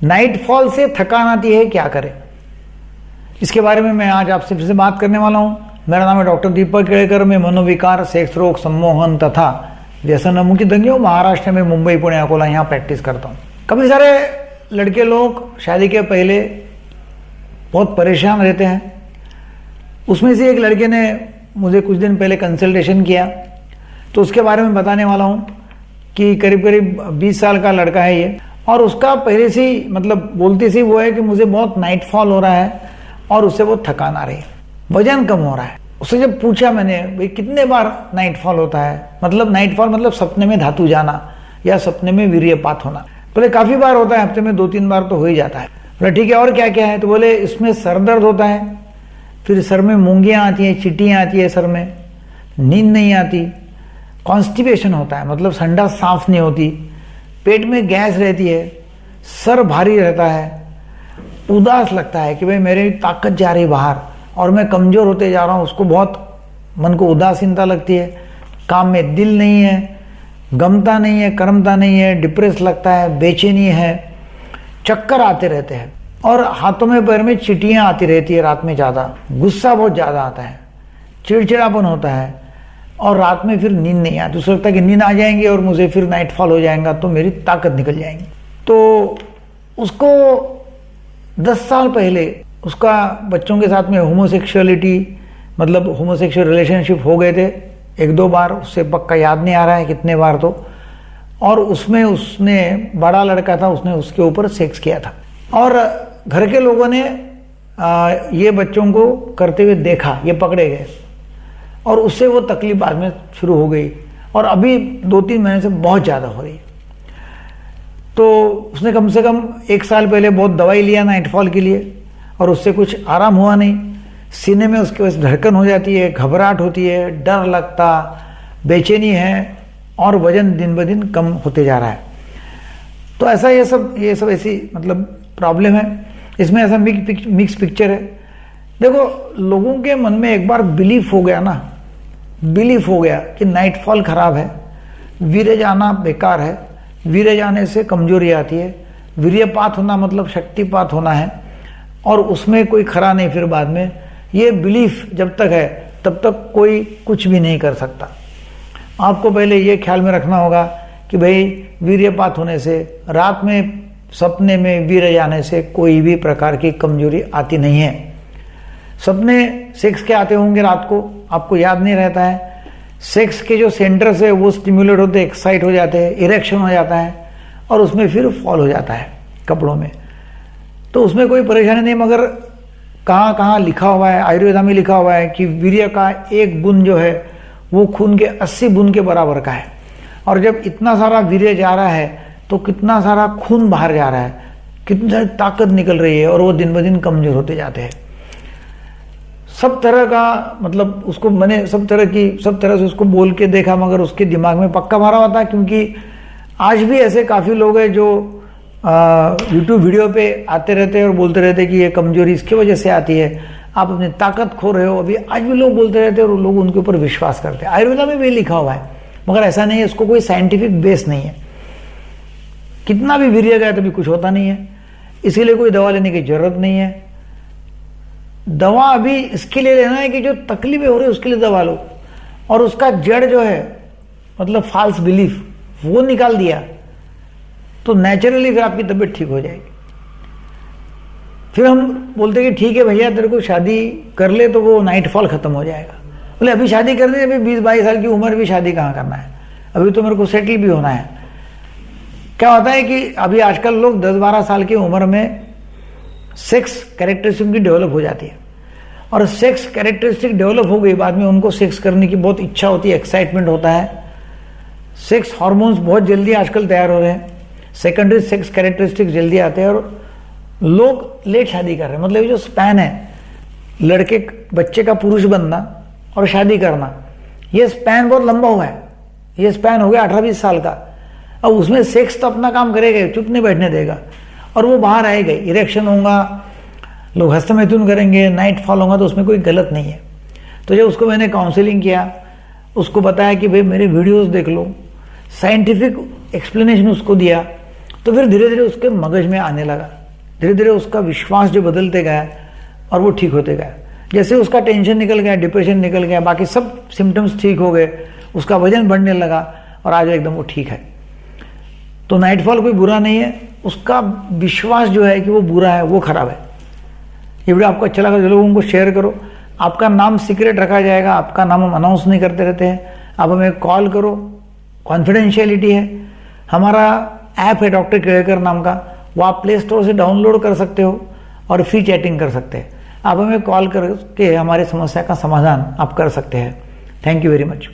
Nightfall से थकान आती है, क्या करें? इसके बारे में मैं आज आपसे फिर से बात करने वाला हूं। मेरा नाम है डॉक्टर दीपक केड़कर। मैं मनोविकार, सेक्स रोग, सम्मोहन तथा व्यसन मुक्ति तज्ञ महाराष्ट्र में मुंबई, पुणे, अकोला यहाँ प्रैक्टिस करता हूँ। काफ़ी सारे लड़के लोग शादी के पहले बहुत परेशान रहते हैं। उसमें से एक लड़के ने मुझे कुछ दिन पहले कंसल्टेशन किया, तो उसके बारे में बताने वाला हूँ कि करीब करीब 20 साल का लड़का है ये, और उसका पहले से ही मतलब बोलते से वो है कि मुझे बहुत नाइटफॉल हो रहा है और उससे बहुत थकान आ रही है, वजन कम हो रहा है। उससे जब पूछा मैंने, भाई कितने बार नाइटफॉल होता है? मतलब नाइटफॉल मतलब सपने में धातु जाना या सपने में वीर्यपात होना। बोले काफ़ी बार होता है, हफ्ते में 2-3 बार तो हो ही जाता है। बोले ठीक है, और क्या क्या है? तो बोले इसमें सर दर्द होता है, फिर सर में मूंगियाँ आती हैं, चिट्टियाँ आती है सर में, नींद नहीं आती, कॉन्स्टिपेशन होता है मतलब संडास साफ नहीं होती, पेट में गैस रहती है, सर भारी रहता है, उदास लगता है कि भाई मेरी ताकत जा रही बाहर और मैं कमज़ोर होते जा रहा हूँ। उसको बहुत मन को उदासीनता लगती है, काम में दिल नहीं है, गमता नहीं है, कर्मता नहीं है, डिप्रेस लगता है, बेचैनी है, चक्कर आते रहते हैं और हाथों में पैर में चिटियाँ आती रहती है रात में ज़्यादा, गुस्सा बहुत ज़्यादा आता है, चिड़चिड़ापन होता है और रात में फिर नींद नहीं आती। उसको लगता है कि नींद आ जाएंगी और मुझे फिर नाइटफॉल हो जाएगा तो मेरी ताकत निकल जाएगी। तो उसको 10 साल पहले उसका बच्चों के साथ में होमोसेक्सुअलिटी मतलब होमोसेक्सुअल रिलेशनशिप हो गए थे 1-2 बार, उससे पक्का याद नहीं आ रहा है कितने बार तो। और उसमें उसने, बड़ा लड़का था, उसने उसके ऊपर सेक्स किया था और घर के लोगों ने ये बच्चों को करते हुए देखा, ये पकड़े गए और उससे वो तकलीफ बाद में शुरू हो गई और अभी 2-3 महीने से बहुत ज़्यादा हो रही है। तो उसने कम से कम 1 साल पहले बहुत दवाई लिया नाइटफॉल के लिए और उससे कुछ आराम हुआ नहीं। सीने में उसके वजह धड़कन हो जाती है, घबराहट होती है, डर लगता, बेचैनी है और वजन दिन ब दिन कम होते जा रहा है। तो ऐसा ये सब ऐसी मतलब प्रॉब्लम है। इसमें ऐसा मिक्स पिक्चर है। देखो, लोगों के मन में एक बार बिलीफ हो गया ना, बिलीफ हो गया कि नाइटफॉल खराब है, वीर्य जाना बेकार है, वीर्य जाने से कमजोरी आती है, वीर्यपात होना मतलब शक्तिपात होना है और उसमें कोई खरा नहीं। फिर बाद में ये बिलीफ जब तक है तब तक कोई कुछ भी नहीं कर सकता। आपको पहले ये ख्याल में रखना होगा कि भाई वीर्यपात होने से, रात में सपने में वीर्य जाने से कोई भी प्रकार की कमजोरी आती नहीं है। सपने सेक्स के आते होंगे रात को, आपको याद नहीं रहता है। सेक्स के जो सेंटर्स है वो स्टिमुलेट होते हैं, एक्साइट हो जाते हैं, इरेक्शन हो जाता है और उसमें फिर फॉल हो जाता है कपड़ों में। तो उसमें कोई परेशानी नहीं, मगर कहाँ कहाँ लिखा हुआ है, आयुर्वेदा में लिखा हुआ है कि वीर्य का 1 बूंद जो है वो खून के 80 बूंद के बराबर का है। और जब इतना सारा वीर्य जा रहा है तो कितना सारा खून बाहर जा रहा है, कितनी सारी ताकत निकल रही है और वो दिन ब दिन कमजोर होते जाते हैं। सब तरह का मतलब उसको मैंने सब तरह से उसको बोल के देखा, मगर उसके दिमाग में पक्का मारा हुआ था। क्योंकि आज भी ऐसे काफ़ी लोग हैं जो यूट्यूब वीडियो पे आते रहते हैं और बोलते रहते हैं कि ये कमजोरी इसकी वजह से आती है, आप अपनी ताकत खो रहे हो। अभी आज भी लोग बोलते रहते हैं और लोग उनके ऊपर विश्वास करते हैं। आयुर्वेदा में भी लिखा हुआ है, मगर ऐसा नहीं है, इसको कोई साइंटिफिक बेस नहीं है। कितना भी वीर्य गया तभी कुछ होता नहीं है, इसीलिए कोई दवा लेने की जरूरत नहीं है। दवा अभी इसके लिए लेना है कि जो तकलीफें हो रही है उसके लिए दवा लो और उसका जड़ जो है मतलब फाल्स बिलीफ वो निकाल दिया तो नेचुरली फिर आपकी तबीयत ठीक हो जाएगी। फिर हम बोलते हैं कि ठीक है भैया तेरे को शादी कर ले तो वो नाइटफॉल खत्म हो जाएगा। बोले अभी शादी करनी है, अभी 20-22 साल की उम्र भी शादी कहाँ करना है, अभी तो मेरे को सेटल भी होना है। क्या होता है कि अभी आजकल लोग 10-12 साल की उम्र में सेक्स कैरेक्टरिस्टिक की डेवलप हो जाती है और सेक्स कैरेक्टरिस्टिक डेवलप हो गई, बाद में उनको सेक्स करने की बहुत इच्छा होती है, एक्साइटमेंट होता है। सेक्स हार्मोन्स बहुत जल्दी आजकल तैयार हो रहे हैं, सेकेंडरी सेक्स कैरेक्टरिस्टिक जल्दी आते हैं और लोग लेट शादी कर रहे हैं। मतलब ये जो स्पैन है लड़के बच्चे का पुरुष बनना और शादी करना, ये स्पैन बहुत लंबा हुआ है। ये स्पैन हो गया 18-20 साल का। अब उसमें सेक्स तो अपना काम करेगा, चुप नहीं बैठने देगा और वो बाहर आएगा, इरेक्शन होगा, लोग हस्तमैथुन करेंगे, नाइटफॉल होगा, तो उसमें कोई गलत नहीं है। तो जब उसको मैंने काउंसलिंग किया, उसको बताया कि भाई मेरे वीडियोस देख लो, साइंटिफिक एक्सप्लेनेशन उसको दिया, तो फिर धीरे धीरे उसके मगज में आने लगा, धीरे धीरे उसका विश्वास जो बदलते गया और वो ठीक होते गया। जैसे उसका टेंशन निकल गया, डिप्रेशन निकल गया, बाकी सब सिम्टम्स ठीक हो गए, उसका वजन बढ़ने लगा और आज एकदम वो ठीक है। तो नाइटफॉल कोई बुरा नहीं है, उसका विश्वास जो है कि वो बुरा है वो खराब है। ये वीडियो आपको अच्छा लगा तो लोगों को शेयर करो। आपका नाम सीक्रेट रखा जाएगा, आपका नाम हम अनाउंस नहीं करते रहते हैं। आप हमें कॉल करो, कॉन्फिडेंशियलिटी है। हमारा ऐप है डॉक्टर केड़ेकर नाम का, वो आप प्ले स्टोर से डाउनलोड कर सकते हो और फ्री चैटिंग कर सकते हैं। आप हमें कॉल करके हमारी समस्या का समाधान आप कर सकते हैं। Thank you very much.